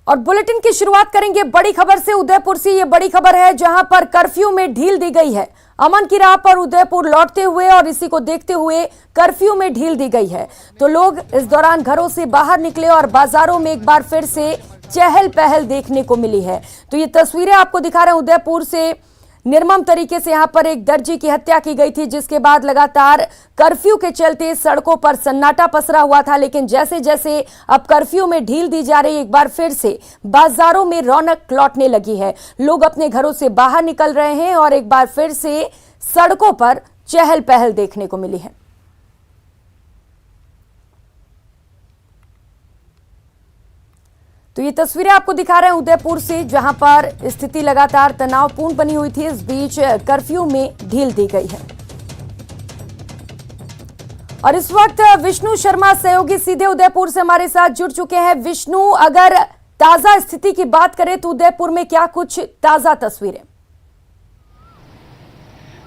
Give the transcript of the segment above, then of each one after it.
और बुलेटिन की शुरुआत करेंगे बड़ी खबर से। उदयपुर से ये बड़ी खबर है जहां पर कर्फ्यू में ढील दी गई है। अमन की राह पर उदयपुर लौटते हुए और इसी को देखते हुए कर्फ्यू में ढील दी गई है, तो लोग इस दौरान घरों से बाहर निकले और बाजारों में एक बार फिर से चहल पहल देखने को मिली है। तो ये तस्वीरें आपको दिखा रहे हैं उदयपुर से। निर्मम तरीके से यहां पर एक दर्जी की हत्या की गई थी, जिसके बाद लगातार कर्फ्यू के चलते सड़कों पर सन्नाटा पसरा हुआ था। लेकिन जैसे जैसे अब कर्फ्यू में ढील दी जा रही, एक बार फिर से बाजारों में रौनक लौटने लगी है। लोग अपने घरों से बाहर निकल रहे हैं और एक बार फिर से सड़कों पर चहल पहल देखने को मिली है। तो ये तस्वीरें आपको दिखा रहे हैं उदयपुर से, जहां पर स्थिति लगातार तनावपूर्ण बनी हुई थी। इस बीच कर्फ्यू में ढील दी गई है और इस वक्त विष्णु शर्मा सहयोगी सीधे उदयपुर से हमारे साथ जुड़ चुके हैं। विष्णु, अगर ताजा स्थिति की बात करें तो उदयपुर में क्या कुछ ताजा तस्वीरें?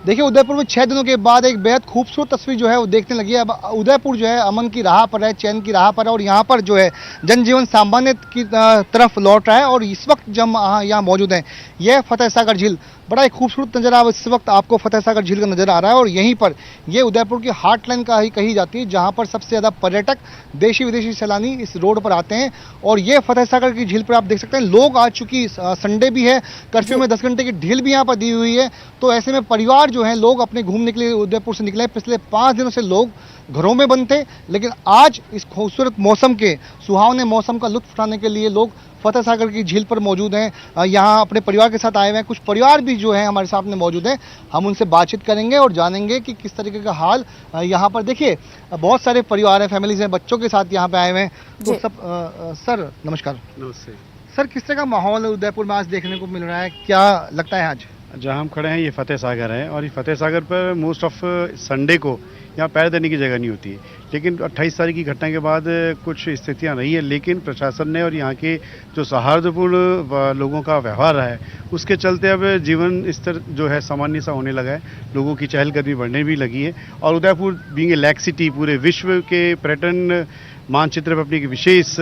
देखिए, उदयपुर में 6 दिनों के बाद एक बेहद खूबसूरत तस्वीर जो है वो देखने लगी है। अब उदयपुर जो है अमन की राह पर है, चैन की राह पर है और यहाँ पर जो है जनजीवन सामान्य की तरफ लौट रहा है। और इस वक्त जब यहाँ मौजूद हैं, यह फतेह सागर झील बड़ा एक खूबसूरत नज़ारा इस वक्त आपको फतेह सागर झील का नजर आ रहा है। और यहीं पर ये उदयपुर की हार्टलाइन का ही कही जाती है, जहाँ पर सबसे ज़्यादा पर्यटक देशी विदेशी सैलानी इस रोड पर आते हैं। और ये फतेह सागर की झील पर आप देख सकते हैं लोग आ चुकी, संडे भी है, कर्फ्यू में 10 घंटे की ढील भी यहाँ पर दी हुई है। तो ऐसे में परिवार जो है लोग अपने घूमने के लिए उदयपुर से निकले। पिछले 5 दिनों से लोग घरों में बंद थे, लेकिन आज इस खूबसूरत मौसम के, सुहावने मौसम का लुत्फ उठाने के लिए लोग फतेह सागर की झील पर मौजूद हैं। यहाँ अपने परिवार के साथ आए हुए हैं। कुछ परिवार भी जो है हमारे सामने मौजूद हैं, हम उनसे बातचीत करेंगे और जानेंगे कि किस तरीके का हाल यहाँ पर। देखिए, बहुत सारे परिवार हैं, फैमिलीज हैं, बच्चों के साथ यहाँ पे आए हुए हैं। तो सब सर नमस्कार। नमस्ते सर, किस तरह का माहौल उदयपुर में आज देखने को मिल रहा है, क्या लगता है आज? जहाँ हम खड़े हैं ये फतेह सागर है और ये फतेह सागर पर मोस्ट ऑफ संडे को यहाँ पैर देने की जगह नहीं होती है। लेकिन 28 तारीख की घटना के बाद कुछ स्थितियाँ रही है, लेकिन प्रशासन ने और यहाँ के जो सौहार्दपूर्ण लोगों का व्यवहार रहा है उसके चलते अब जीवन स्तर जो है सामान्य सा होने लगा है। लोगों की चहलकदमी बढ़ने भी लगी है और Udaipur being a lake city पूरे विश्व के पर्यटन मानचित्र पर अपनी एक विशेष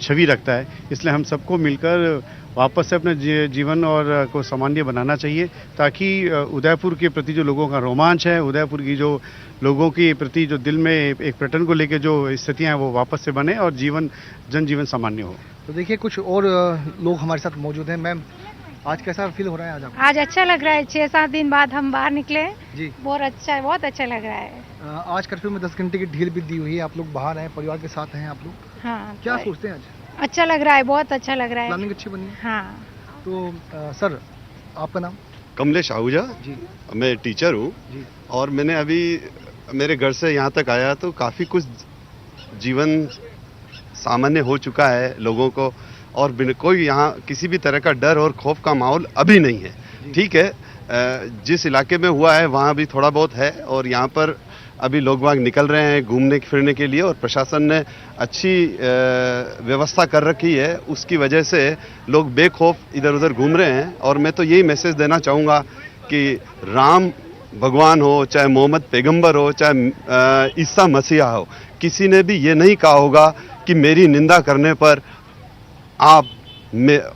छवि रखता है। इसलिए हम सबको मिलकर वापस से अपने जीवन और को सामान्य बनाना चाहिए, ताकि उदयपुर के प्रति जो लोगों का रोमांच है, उदयपुर की जो लोगों के प्रति जो दिल में एक पर्यटन को लेकर जो स्थितियाँ हैं वो वापस से बने और जनजीवन सामान्य हो। तो देखिए, कुछ और लोग हमारे साथ मौजूद हैं। मैम, आज कैसा फील हो रहा है? आज अच्छा लग रहा है। 6-7 दिन बाद हम बाहर निकले हैं जी। बहुत अच्छा लग रहा है। आज कर्फ्यू में 10 घंटे की ढील भी दी हुई है, आप लोग बाहर हैं, परिवार के साथ हैं आप लोग। हाँ, क्या सोचते हैं आज? अच्छा लग रहा है, बहुत अच्छा लग रहा है। प्लानिंग अच्छी बनी है। हाँ। तो सर, आपका नाम? कमलेश आहूजा जी। मैं टीचर हूँ और मैंने अभी मेरे घर से यहाँ तक आया तो काफ़ी कुछ जीवन सामान्य हो चुका है लोगों को, और कोई यहाँ किसी भी तरह का डर और खौफ का माहौल अभी नहीं है। ठीक है, जिस इलाके में हुआ है वहाँ भी थोड़ा बहुत है और यहाँ पर अभी लोग बाग निकल रहे हैं घूमने फिरने के लिए और प्रशासन ने अच्छी व्यवस्था कर रखी है। उसकी वजह से लोग बेखौफ इधर उधर घूम रहे हैं। और मैं तो यही मैसेज देना चाहूँगा कि राम भगवान हो, चाहे मोहम्मद पैगंबर हो, चाहे ईसा मसीहा हो, किसी ने भी ये नहीं कहा होगा कि मेरी निंदा करने पर आप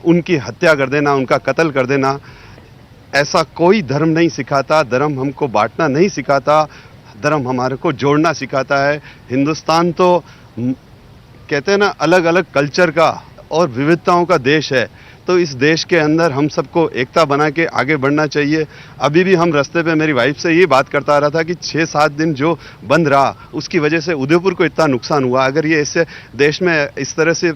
उनकी हत्या कर देना, उनका कत्ल कर देना। ऐसा कोई धर्म नहीं सिखाता। धर्म हमको बांटना नहीं सिखाता, धर्म हमारे को जोड़ना सिखाता है। हिंदुस्तान तो कहते हैं ना, अलग अलग कल्चर का और विविधताओं का देश है। तो इस देश के अंदर हम सबको एकता बना के आगे बढ़ना चाहिए। अभी भी हम रास्ते पे मेरी वाइफ से ये बात करता रहा था कि 6-7 दिन जो बंद रहा उसकी वजह से उदयपुर को इतना नुकसान हुआ। अगर ये इससे देश में इस तरह से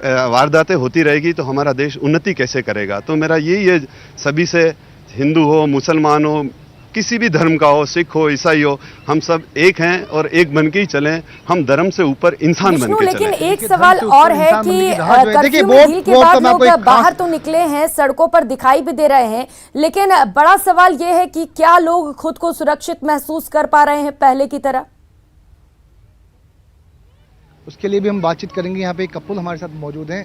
वारदातें होती रहेगी तो हमारा देश उन्नति कैसे करेगा। तो मेरा यही है सभी से, हिंदू हो, मुसलमान हो, किसी भी धर्म का हो, सिख हो, ईसाई हो, हम सब एक हैं और एक बन के ही चलें। हम धर्म से ऊपर इंसान बन के लेकिन चलें। एक सवाल और है कि कर्फ्यू में ढील के बाद लोग बाहर तो निकले हैं, सड़कों पर दिखाई भी दे रहे हैं, लेकिन बड़ा सवाल यह है कि क्या लोग खुद को सुरक्षित महसूस कर पा रहे हैं पहले की तरह? उसके लिए भी हम बातचीत करेंगे। यहाँ पे एक कपल हमारे साथ मौजूद हैं।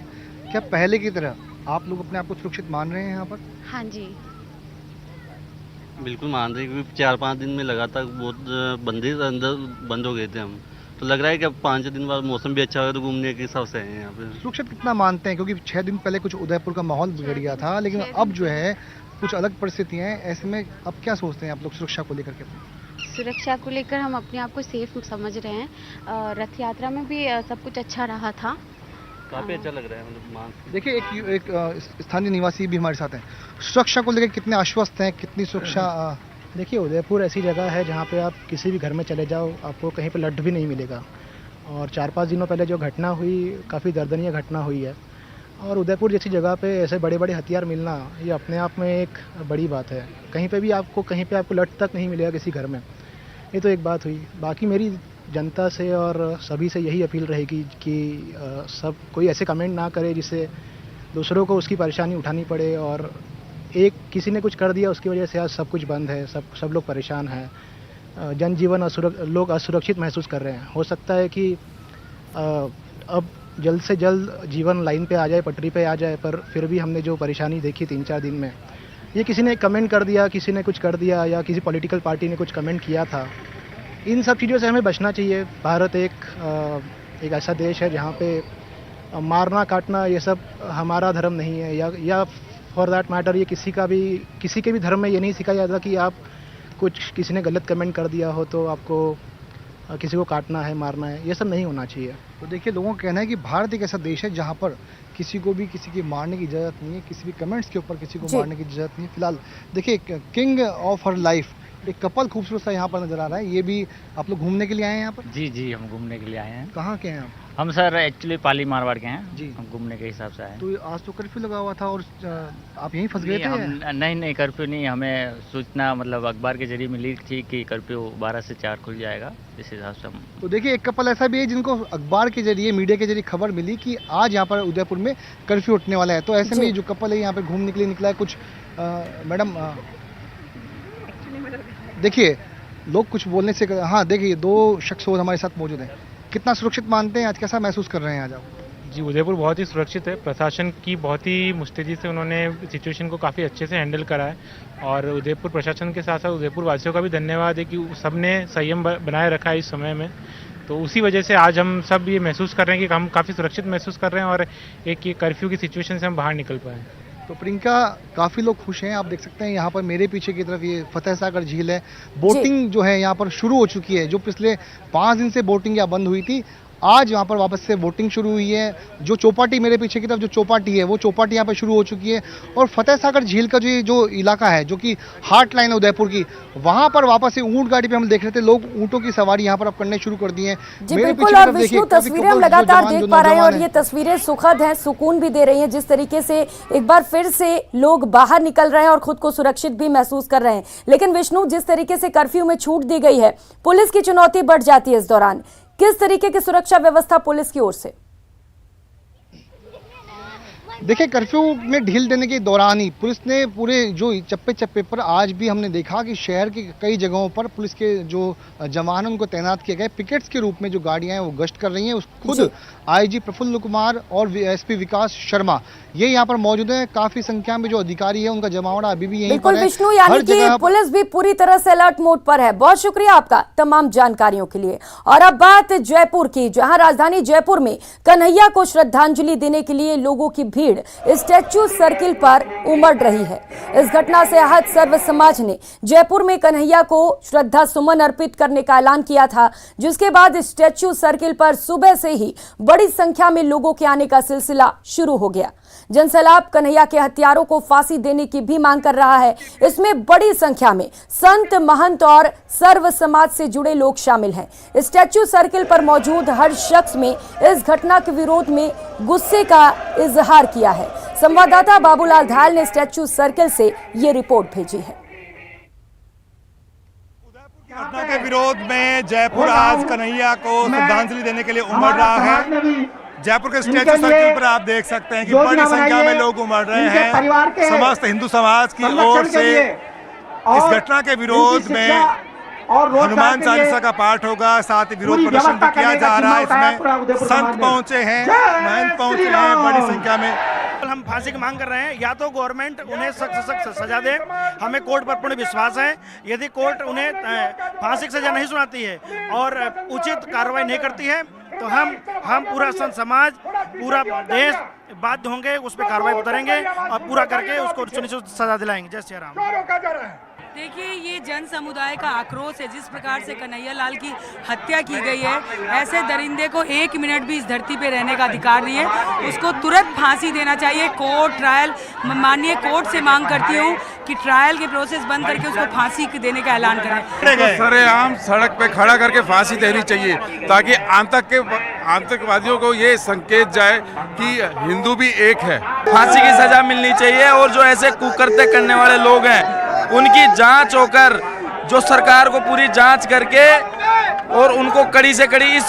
क्या पहले की तरह आप लोग अपने आप को सुरक्षित मान रहे हैं यहाँ पर? हाँ जी, बिल्कुल मान रहे, क्योंकि 4-5 दिन में लगातार बहुत बंदे अंदर बंद हो गए थे हम, तो तो लग रहा है कि अब 5 दिन बाद मौसम भी अच्छा होगा तो घूमने के हिसाब से हैं यहाँ पे। सुरक्षित कितना मानते हैं, क्योंकि 6 दिन पहले कुछ उदयपुर का माहौल बिगड़ गया था, लेकिन अब जो है कुछ अलग परिस्थितियां हैं, ऐसे में अब क्या सोचते हैं आप लोग सुरक्षा को लेकर के? सुरक्षा को लेकर हम अपने आप को सेफ समझ रहे हैं। रथ यात्रा में भी सब कुछ अच्छा रहा था, काफ़ी अच्छा लग रहा है, मतलब मान। देखिए एक स्थानीय निवासी भी हमारे साथ हैं, सुरक्षा को लेकर कितने आश्वस्त हैं, कितनी सुरक्षा? देखिए उदयपुर ऐसी जगह है जहाँ पे आप किसी भी घर में चले जाओ आपको कहीं पे लड्ड भी नहीं मिलेगा। और 4-5 दिनों पहले जो घटना हुई काफ़ी दर्दनीय घटना हुई है, और उदयपुर जैसी जगह पे ऐसे बड़े बड़े हथियार मिलना ये अपने आप में एक बड़ी बात है। कहीं पे आपको लड्ड तक नहीं मिलेगा किसी घर में, ये तो एक बात हुई। बाकी मेरी जनता से और सभी से यही अपील रहेगी कि सब कोई ऐसे कमेंट ना करे जिससे दूसरों को उसकी परेशानी उठानी पड़े, और किसी ने कुछ कर दिया उसकी वजह से आज सब कुछ बंद है, सब लोग परेशान हैं, जनजीवन लोग असुरक्षित महसूस कर रहे हैं। हो सकता है कि अब जल्द से जल्द जीवन लाइन पे आ जाए, पटरी पे आ जाए, पर फिर भी हमने जो परेशानी देखी 3-4 दिन में, ये किसी ने कमेंट कर दिया, किसी ने कुछ कर दिया, या किसी पॉलिटिकल पार्टी ने कुछ कमेंट किया था, इन सब चीज़ों से हमें बचना चाहिए। भारत एक ऐसा देश है जहाँ पे मारना काटना ये सब हमारा धर्म नहीं है, या फॉर दैट मैटर ये किसी के भी धर्म में ये नहीं सिखाया जाता कि आप किसी ने गलत कमेंट कर दिया हो तो आपको किसी को काटना है, मारना है, ये सब नहीं होना चाहिए। तो देखिए लोगों का कहना है कि भारत एक ऐसा देश है जहाँ पर किसी को भी किसी की मारने की इजाज़त नहीं है, किसी भी कमेंट्स के ऊपर किसी को मारने की इजाज़त नहीं है। फिलहाल देखिए किंग ऑफ हर लाइफ एक कपल खूबसूरत सा यहाँ पर नजर आ रहा है, ये भी आप लोग घूमने के लिए आए हैं यहाँ पर? जी हम घूमने के लिए आए हैं। कहाँ के हैं आप? हम सर एक्चुअली पाली मारवाड़ के हैं जी, हम घूमने के हिसाब से आए हैं। तो आज तो कर्फ्यू लगा हुआ था और आप यहीं फंस गए थे? नहीं कर्फ्यू नहीं, हमें सूचना मतलब अखबार के जरिए मिली थी कि कर्फ्यू 12 से 4 खुल जाएगा, इस हिसाब से हम। तो देखिए एक कपल ऐसा भी है जिनको अखबार के जरिए, मीडिया के जरिए खबर मिली कि आज यहाँ पर उदयपुर में कर्फ्यू उठने वाला है, तो ऐसे में जो कपल है यहाँ पर घूमने के लिए निकला है। कुछ मैडम देखिए लोग कुछ बोलने से, हाँ देखिए 2 शख्स और हमारे साथ मौजूद हैं, कितना सुरक्षित मानते हैं, आज कैसा महसूस कर रहे हैं आज आप? जी उदयपुर बहुत ही सुरक्षित है, प्रशासन की बहुत ही मुस्तैदी से उन्होंने सिचुएशन को काफ़ी अच्छे से हैंडल करा है, और उदयपुर प्रशासन के साथ साथ उदयपुर वासियों का भी धन्यवाद है कि सबने संयम बनाए रखा है इस समय में। तो उसी वजह से आज हम सब ये महसूस कर रहे हैं कि हम काफ़ी सुरक्षित महसूस कर रहे हैं, और एक ये कर्फ्यू की सिचुएशन से हम बाहर निकल पाए। तो प्रियंका काफ़ी लोग खुश हैं, आप देख सकते हैं यहाँ पर मेरे पीछे की तरफ ये फतेह सागर झील है, बोटिंग जो है यहाँ पर शुरू हो चुकी है। जो पिछले 5 दिन से बोटिंग यहाँ बंद हुई थी, आज यहाँ पर वापस से बोटिंग शुरू हुई है। जो चौपाटी मेरे पीछे की तरफ जो चौपाटी है वो चौपाटी यहाँ पर शुरू हो चुकी है, और फतेह सागर झील का जो इलाका है जो कि हार्ट लाइन है उदयपुर की, वहाँ पर वापस से ऊँट गाड़ी पे हम देख रहे थे, लोग ऊँटों की सवारी यहाँ पर अब करने शुरू कर दी है। जी बिल्कुल, और विष्णु तस्वीरें हम लगातार देख पा रहे हैं, और ये तस्वीरें सुखद हैं, सुकून भी दे रही हैं, जिस तरीके से एक बार फिर से लोग बाहर निकल रहे हैं और खुद को सुरक्षित भी महसूस कर रहे हैं। लेकिन विष्णु, जिस तरीके से कर्फ्यू में छूट दी गई है, पुलिस की चुनौती बढ़ जाती है इस दौरान, किस तरीके की सुरक्षा व्यवस्था पुलिस की ओर से? देखिए कर्फ्यू में ढील देने के दौरान ही पुलिस ने पूरे जो चप्पे चप्पे पर, आज भी हमने देखा कि शहर की कई जगहों पर पुलिस के जो जवान उनको तैनात किए गए, पिकेट्स के रूप में जो गाड़ियां हैं वो गश्त कर रही हैं। खुद आईजी प्रफुल्ल कुमार और एसपी विकास शर्मा ये यहाँ पर मौजूद हैं। काफी संख्या में जो अधिकारी है उनका जमावड़ा अभी भी यहीं पर है। विष्णु, यानी कि पुलिस भी पूरी तरह से अलर्ट मोड पर है। बहुत शुक्रिया आपका तमाम जानकारियों के लिए। और अब बात जयपुर की, जहां राजधानी जयपुर में कन्हैया को श्रद्धांजलि देने के लिए लोगों की भीड़ स्टैच्यू सर्किल पर उमड़ रही है। इस घटना से आहत सर्व समाज ने जयपुर में कन्हैया को श्रद्धा सुमन अर्पित करने का ऐलान किया था, जिसके बाद स्टैच्यू सर्किल पर सुबह से ही बड़ी संख्या में लोगों के आने का सिलसिला शुरू हो गया। जनसैलाब कन्हैया के हत्यारों को फांसी देने की भी मांग कर रहा है। इसमें बड़ी संख्या में संत, महंत और सर्व समाज से जुड़े लोग शामिल हैं। स्टैच्यू सर्किल पर मौजूद हर शख्स में इस घटना के विरोध में गुस्से का इजहार किया है। संवाददाता बाबूलाल धायल ने स्टैच्यू सर्किल से ये रिपोर्ट भेजी है। घटना के विरोध में जयपुर आज कन्हैया को श्रद्धांजलि देने के लिए उमड़ रहा है। जयपुर के स्टैच्यू सर्किल पर आप देख सकते हैं कि बड़ी संख्या में लोग उमड़ रहे हैं। समस्त हिंदू समाज की ओर से इस घटना के विरोध में हनुमान चालीसा का पाठ होगा, साथ ही विरोध प्रदर्शन भी किया जा रहा है। इसमें संत पहुंचे हैं, महंत पहुंचे हैं बड़ी संख्या में। हम फांसी की मांग कर रहे हैं, या तो गवर्नमेंट उन्हें सख्त से सख्त सजा दे। हमें कोर्ट पर पूर्ण विश्वास है, यदि कोर्ट उन्हें फांसी की सजा नहीं सुनाती है और उचित कार्रवाई नहीं करती है तो हम पूरा संत समाज, पूरा देश बाध्य होंगे, उस पर कार्रवाई उतरेंगे और पूरा करके उसको सुनिश्चित सजा दिलाएंगे। जय श्री राम। देखिए, ये जन समुदाय का आक्रोश है। जिस प्रकार से कन्हैया लाल की हत्या की गई है, ऐसे दरिंदे को 1 मिनट भी इस धरती पे रहने का अधिकार नहीं है। उसको तुरंत फांसी देना चाहिए। कोर्ट ट्रायल, माननीय कोर्ट से मांग करती हूँ कि ट्रायल के प्रोसेस बंद करके उसको फांसी देने का ऐलान करें। सरेआम सड़क पे खड़ा करके फांसी देनी चाहिए, ताकि आतंकवादियों को ये संकेत जाए कि हिंदू भी एक है। फांसी की सजा मिलनी चाहिए और जो ऐसे कुकर्ते करने वाले लोग हैं उनकी जांच होकर, जो सरकार को पूरी जांच करके और उनको कड़ी से कड़ी इस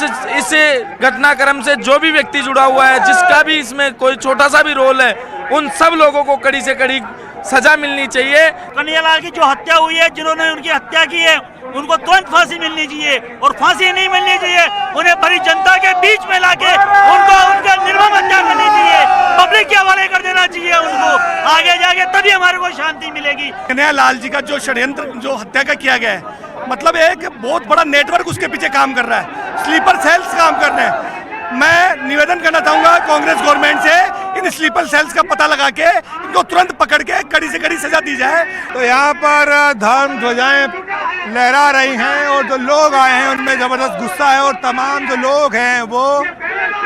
घटनाक्रम से जो भी व्यक्ति जुड़ा हुआ है, जिसका भी इसमें कोई छोटा सा भी रोल है, उन सब लोगों को कड़ी से कड़ी सजा मिलनी चाहिए। कन्हैया लाल की जो हत्या हुई है, जिन्होंने उनकी हत्या की है, उनको तुरंत फांसी मिलनी चाहिए और फांसी नहीं मिलनी चाहिए, उन्हें बड़ी जनता के बीच में लाके उनका निर्मम हत्या करनी चाहिए, पब्लिक के हवाले कर देना चाहिए उनको। आगे जाके तभी हमारे को शांति मिलेगी। कन्हैया लाल जी का जो षड्यंत्र, जो हत्या का किया गया है, मतलब एक बहुत बड़ा नेटवर्क उसके पीछे काम कर रहा है, स्लीपर सेल्स काम कर रहे हैं। मैं निवेदन करना चाहूंगा कांग्रेस गवर्नमेंट से, इन स्लीपर सेल्स का पता लगा के इनको तुरंत पकड़ के कड़ी से कड़ी सजा दी जाए। तो यहाँ पर धर्म ध्वजाएं लहरा रही हैं और जो लोग आए हैं उनमें जबरदस्त गुस्सा है, और तमाम जो लोग हैं वो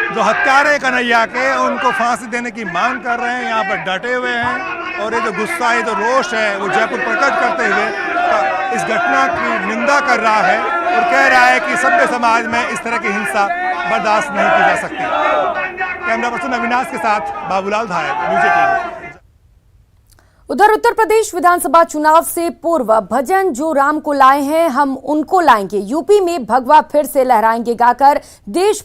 जो हत्यारे कन्हैया के, उनको फांसी देने की मांग कर रहे हैं, यहाँ पर डटे हुए हैं। और ये जो गुस्सा, ये जो रोष है, वो जयपुर प्रकट करते हुए इस घटना की निंदा कर रहा है और कह रहा है कि सभ्य समाज में इस तरह की हिंसा बर्दाश्त नहीं की जा सकती। कैमरा पर्सन अविनाश के साथ बाबूलाल धायक, न्यूज़ 18। उधर उत्तर प्रदेश विधानसभा चुनाव से पूर्व भजन जो राम को लाए हैं हम उनको लाएंगे, यूपी में भगवा फिर से लहराएंगे गाकर देश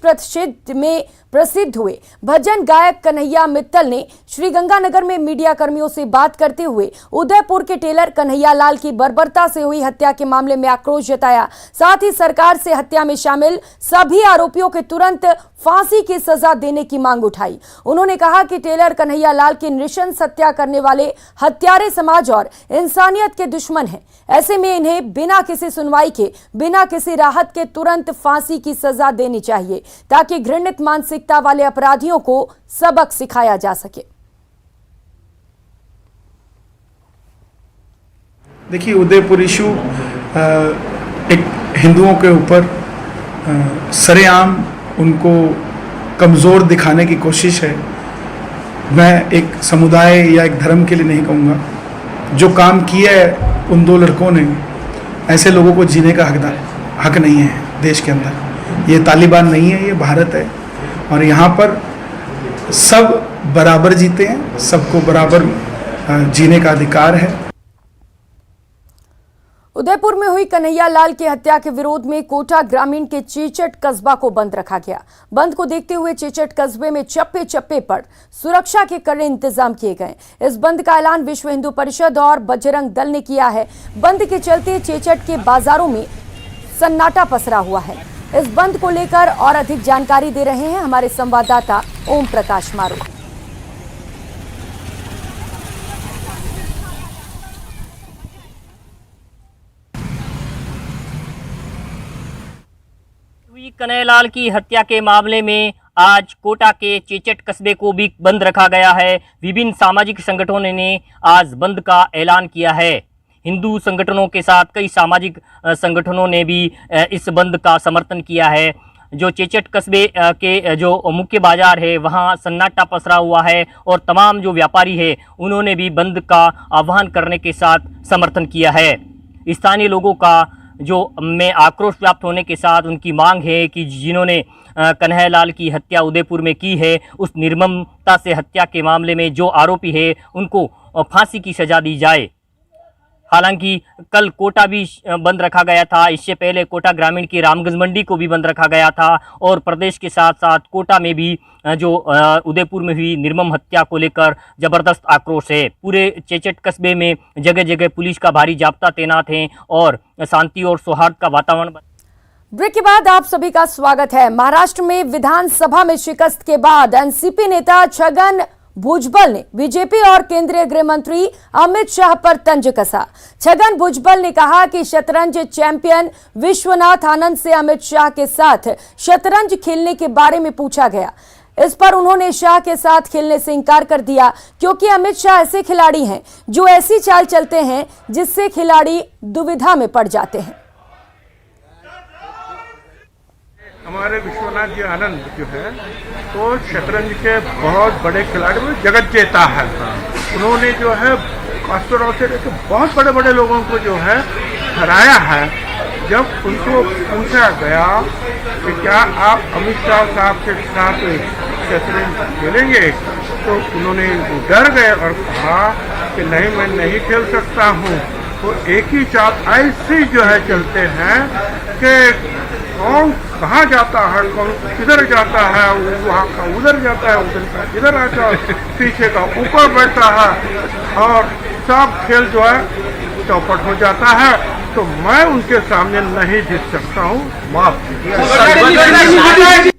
प्रसिद्ध हुए भजन गायक कन्हैया मित्तल ने श्रीगंगानगर में मीडिया कर्मियों से बात करते हुए उदयपुर के टेलर कन्हैया लाल की बर्बरता से हुई हत्या के मामले में आक्रोश जताया। साथ ही सरकार से हत्या में शामिल सभी आरोपियों के तुरंत फांसी की सजा देने की मांग उठाई। उन्होंने कहा कि टेलर कन्हैया लाल की नृशंस हत्या करने वाले हत्यारे समाज और इंसानियत के दुश्मन हैं। ऐसे में इन्हें बिना किसी सुनवाई के, बिना किसी राहत के तुरंत फांसी की सजा देनी चाहिए, ताकि घृणित मानसिकता वाले अपराधियों को सबक सिखाया जा सके। देखिए, उदयपुर इशू एक हिंदुओं के ऊपर सरेआम उनको कमज़ोर दिखाने की कोशिश है। मैं एक समुदाय या एक धर्म के लिए नहीं कहूँगा। जो काम किया है उन दो लड़कों ने, ऐसे लोगों को जीने का हक नहीं है देश के अंदर। ये तालिबान नहीं है, ये भारत है, और यहाँ पर सब बराबर जीते हैं, सबको बराबर जीने का अधिकार है। उदयपुर में हुई कन्हैया लाल की हत्या के विरोध में कोटा ग्रामीण के चेचट कस्बा को बंद रखा गया। बंद को देखते हुए चेचट कस्बे में चप्पे चप्पे पर सुरक्षा के कड़े इंतजाम किए गए। इस बंद का ऐलान विश्व हिंदू परिषद और बजरंग दल ने किया है। बंद के चलते चेचट के बाजारों में सन्नाटा पसरा हुआ है। इस बंद को लेकर और अधिक जानकारी दे रहे हैं हमारे संवाददाता ओम प्रकाश मारू। कन्हैया लाल की हत्या के मामले में आज कोटा के चेचट कस्बे को भी बंद रखा गया है। विभिन्न सामाजिक संगठनों ने आज बंद का ऐलान किया है। हिंदू संगठनों के साथ कई सामाजिक संगठनों ने भी इस बंद का समर्थन किया है। जो चेचट कस्बे के जो मुख्य बाजार है वहां सन्नाटा पसरा हुआ है और तमाम जो व्यापारी है उन्होंने भी बंद का आह्वान करने के साथ समर्थन किया है। स्थानीय लोगों का जो में आक्रोश व्याप्त होने के साथ उनकी मांग है कि जिन्होंने कन्हैया लाल की हत्या उदयपुर में की है, उस निर्ममता से हत्या के मामले में जो आरोपी है उनको फांसी की सजा दी जाए। हालांकि कल कोटा भी बंद रखा गया था। इससे पहले कोटा ग्रामीण की रामगंज मंडी को भी बंद रखा गया था और प्रदेश के साथ साथ कोटा में भी जो उदयपुर में हुई निर्मम हत्या को लेकर जबरदस्त आक्रोश है। पूरे चेचट कस्बे में जगह जगह पुलिस का भारी जाब्ता तैनात है और शांति और सौहार्द का वातावरण। ब्रेक के बाद आप सभी का स्वागत है। महाराष्ट्र में विधानसभा में शिकस्त के बाद एनसीपी नेता छगन भुजबल ने बीजेपी और केंद्रीय गृह मंत्री अमित शाह पर तंज कसा। छगन भुजबल ने कहा कि शतरंज चैंपियन विश्वनाथ आनंद से अमित शाह के साथ शतरंज खेलने के बारे में पूछा गया। इस पर उन्होंने शाह के साथ खेलने से इनकार कर दिया, क्योंकि अमित शाह ऐसे खिलाड़ी हैं जो ऐसी चाल चलते हैं जिससे खिलाड़ी दुविधा में पड़ जाते हैं। हमारे विश्वनाथ जी आनंद जो है तो शतरंज के बहुत बड़े खिलाड़ी में जगत जेता है। उन्होंने जो है खासतौर से बहुत बड़े बड़े लोगों को जो है हराया है। जब उनको पूछा गया कि क्या आप अमित शाह साहब के साथ शतरंज खेलेंगे, तो उन्होंने डर गए और कहा कि नहीं, मैं नहीं खेल सकता हूँ। वो एक ही चाल ऐसी जो है चलते हैं कि कौन कहाँ जाता है, कौन किधर जाता है, वहाँ का उधर जाता है, उधर का इधर आता है, पीछे का ऊपर बैठता है और सब खेल जो है चौपट हो जाता है। तो मैं उनके सामने नहीं जीत सकता हूँ, माफ कीजिए।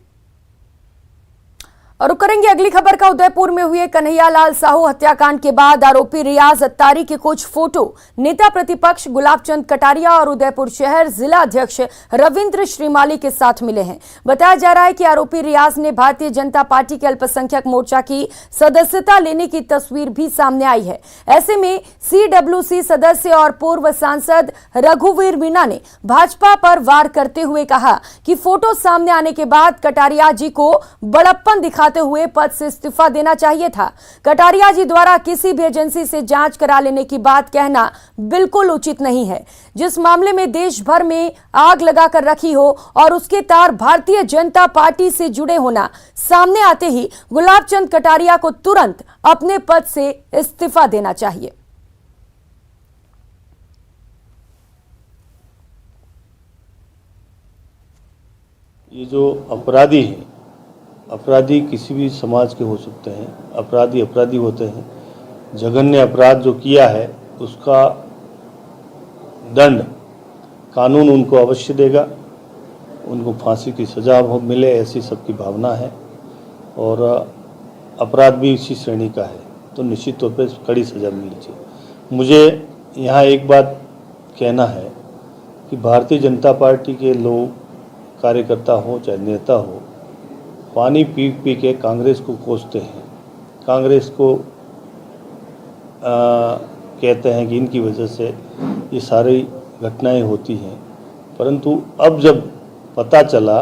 और करेंगे अगली खबर का। उदयपुर में हुए कन्हैयालाल साहू हत्याकांड के बाद आरोपी रियाज अत्तारी के कुछ फोटो नेता प्रतिपक्ष गुलाब चंद कटारिया और उदयपुर शहर जिला अध्यक्ष रविंद्र श्रीमाली के साथ मिले हैं। बताया जा रहा है कि आरोपी रियाज ने भारतीय जनता पार्टी के अल्पसंख्यक मोर्चा की सदस्यता लेने की तस्वीर भी सामने आई है। ऐसे में CWC सदस्य और पूर्व सांसद रघुवीर मीणा ने भाजपा पर वार करते हुए कहा कि फोटो सामने आने के बाद कटारिया जी को बड़प्पन दिखाते हुए पद से इस्तीफा देना चाहिए था। कटारिया जी द्वारा किसी भी एजेंसी से जांच करा लेने की बात कहना बिल्कुल उचित नहीं है। जिस मामले में देश भर में आग लगाकर रखी हो और उसके तार भारतीय जनता पार्टी से जुड़े होना सामने आते ही गुलाब चंद कटारिया को तुरंत अपने पद से इस्तीफा देना चाहिए। ये जो अपराधी हैं, अपराधी किसी भी समाज के हो सकते हैं। अपराधी होते हैं। जघन्य अपराध जो किया है उसका दंड कानून उनको अवश्य देगा। उनको फांसी की सजा मिले, ऐसी सबकी भावना है। और अपराध भी इसी श्रेणी का है, तो निश्चित तौर पर कड़ी सजा मिलनी चाहिए। मुझे यहाँ एक बात कहना है कि भारतीय जनता पार्टी के लोग, कार्यकर्ता हो चाहे नेता हो, पानी पी पी के कांग्रेस को कोसते हैं। कांग्रेस को कहते हैं कि इनकी वजह से ये सारी घटनाएं होती हैं। परंतु अब जब पता चला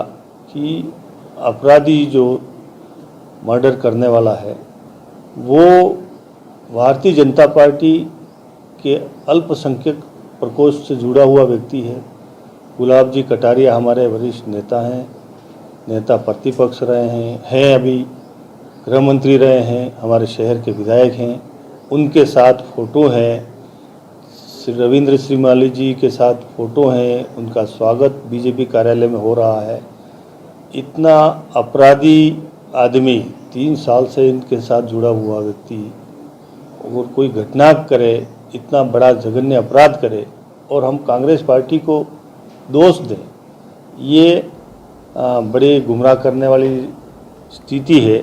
कि अपराधी जो मर्डर करने वाला है वो भारतीय जनता पार्टी के अल्पसंख्यक प्रकोष्ठ से जुड़ा हुआ व्यक्ति है। गुलाब जी कटारिया हमारे वरिष्ठ नेता हैं, नेता प्रतिपक्ष रहे हैं अभी गृह मंत्री रहे हैं, हमारे शहर के विधायक हैं। उनके साथ फ़ोटो हैं, रविंद्र श्रीमाली जी के साथ फ़ोटो हैं। उनका स्वागत बीजेपी कार्यालय में हो रहा है। इतना अपराधी आदमी, 3 साल से इनके साथ जुड़ा हुआ व्यक्ति अगर कोई घटना करे, इतना बड़ा जघन्य अपराध करे और हम कांग्रेस पार्टी को दोष दें, ये बड़े गुमराह करने वाली स्थिति है।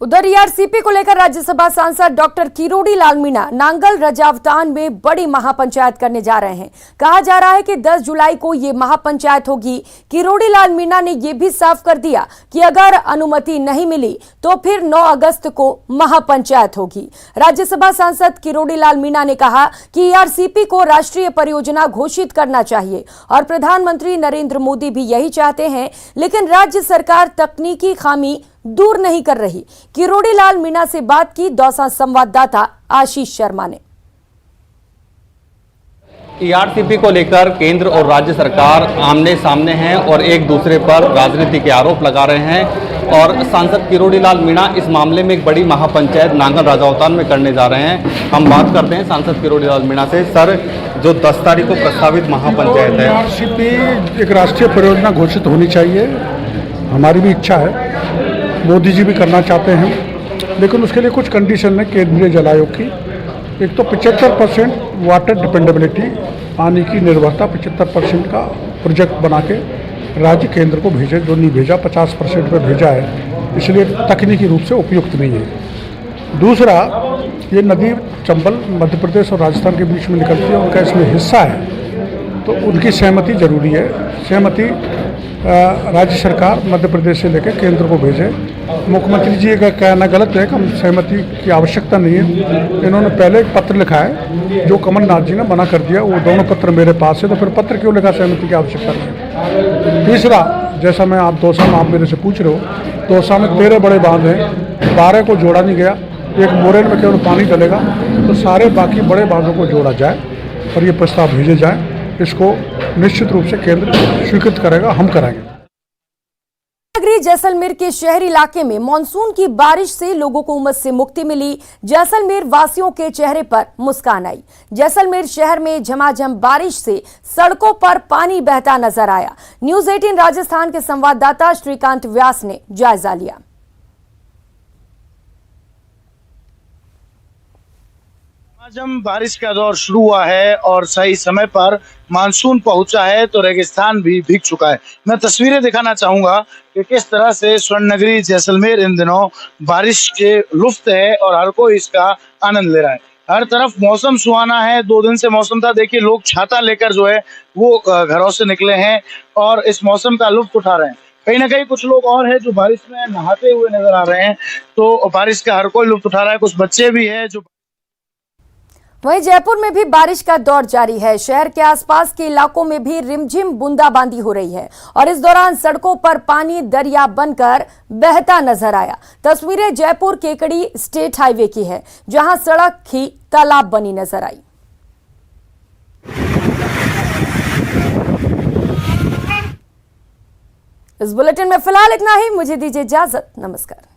उधर ERCP को लेकर राज्यसभा सांसद डॉक्टर किरोड़ी लाल मीणा नांगल रजावतान में बड़ी महापंचायत करने जा रहे हैं। कहा जा रहा है कि 10 जुलाई को ये महापंचायत होगी। किरोड़ी लाल मीणा ने यह भी साफ कर दिया कि अगर अनुमति नहीं मिली तो फिर 9 अगस्त को महापंचायत होगी। राज्यसभा सांसद किरोड़ी लाल मीणा ने कहा कि ERCP को राष्ट्रीय परियोजना घोषित करना चाहिए और प्रधानमंत्री नरेंद्र मोदी भी यही चाहते हैं, लेकिन राज्य सरकार तकनीकी खामी दूर नहीं कर रही। किरोड़ी लाल मीणा से बात की दौसा संवाददाता आशीष शर्मा ने। ERCP को लेकर केंद्र और राज्य सरकार आमने सामने हैं और एक दूसरे पर राजनीति के आरोप लगा रहे हैं और सांसद किरोड़ी लाल मीणा इस मामले में एक बड़ी महापंचायत नांगल राजावतान में करने जा रहे हैं। हम बात करते हैं सांसद किरोड़ी लाल मीणा से। सर, जो 10 तारीख को प्रस्तावित महापंचायत है, ERCP एक राष्ट्रीय परियोजना घोषित होनी चाहिए, हमारी भी इच्छा है, मोदी जी भी करना चाहते हैं, लेकिन उसके लिए कुछ कंडीशन है केंद्रीय जल आयोग की। एक तो 75% वाटर डिपेंडेबिलिटी, पानी की निर्भरता 75% का प्रोजेक्ट बना के राज्य केंद्र को भेजे, जो नहीं भेजा 50% पे भेजा है। इसलिए तकनीकी रूप से उपयुक्त नहीं है। दूसरा, ये नदी चंबल मध्य प्रदेश और राजस्थान के बीच में निकलती है, उनका इसमें हिस्सा है, तो उनकी सहमति जरूरी है। सहमति राज्य सरकार मध्य प्रदेश से लेकर केंद्र को भेजे। मुख्यमंत्री जी का कहना गलत है कि हम सहमति की आवश्यकता नहीं है। इन्होंने पहले एक पत्र लिखा है जो कमलनाथ जी ने मना कर दिया, वो दोनों पत्र मेरे पास है, तो फिर पत्र क्यों लिखा सहमति की आवश्यकता नहीं है। तीसरा, जैसा मैं आप दौसा में आप मेरे से पूछ रहे हो, दौसा में 13 बड़े बांध हैं, 12 को जोड़ा नहीं गया, एक मोरेल में केवल पानी डलेगा, तो सारे बाकी बड़े बांधों को जोड़ा जाए और ये प्रस्ताव भेजे जाए। इसको निश्चित रूप से केंद्र स्वीकृत करेगा, हम कराएंगे। नगरी जैसलमेर के शहरी इलाके में मानसून की बारिश से लोगों को उमस से मुक्ति मिली। जैसलमेर वासियों के चेहरे पर मुस्कान आई। जैसलमेर शहर में झमाझम बारिश से सड़कों पर पानी बहता नजर आया। न्यूज़ 18 राजस्थान के संवाददाता श्रीकांत व्यास ने जायजा लिया। जब बारिश का दौर शुरू हुआ है और सही समय पर मानसून पहुंचा है तो रेगिस्तान भी भीग चुका है। मैं तस्वीरें दिखाना चाहूंगा कि किस तरह से स्वर्ण नगरी जैसलमेर इन दिनों बारिश के लुफ्त है और हर कोई इसका आनंद ले रहा है। हर तरफ मौसम सुहाना है। 2 दिन से मौसम था, देखिए लोग छाता लेकर जो है वो घरों से निकले हैं और इस मौसम का लुफ्त उठा रहे हैं। कहीं ना कहीं कुछ लोग और हैं जो बारिश में नहाते हुए नजर आ रहे हैं, तो बारिश का हर कोई लुफ्त उठा रहा है। कुछ बच्चे भी हैं जो वहीं जयपुर में भी बारिश का दौर जारी है। शहर के आसपास के इलाकों में भी रिमझिम बूंदाबांदी हो रही है और इस दौरान सड़कों पर पानी दरिया बनकर बहता नजर आया। तस्वीरें जयपुर केकड़ी स्टेट हाईवे की है, जहां सड़क ही तालाब बनी नजर आई। इस बुलेटिन में फिलहाल इतना ही। मुझे दीजिए इजाजत। नमस्कार।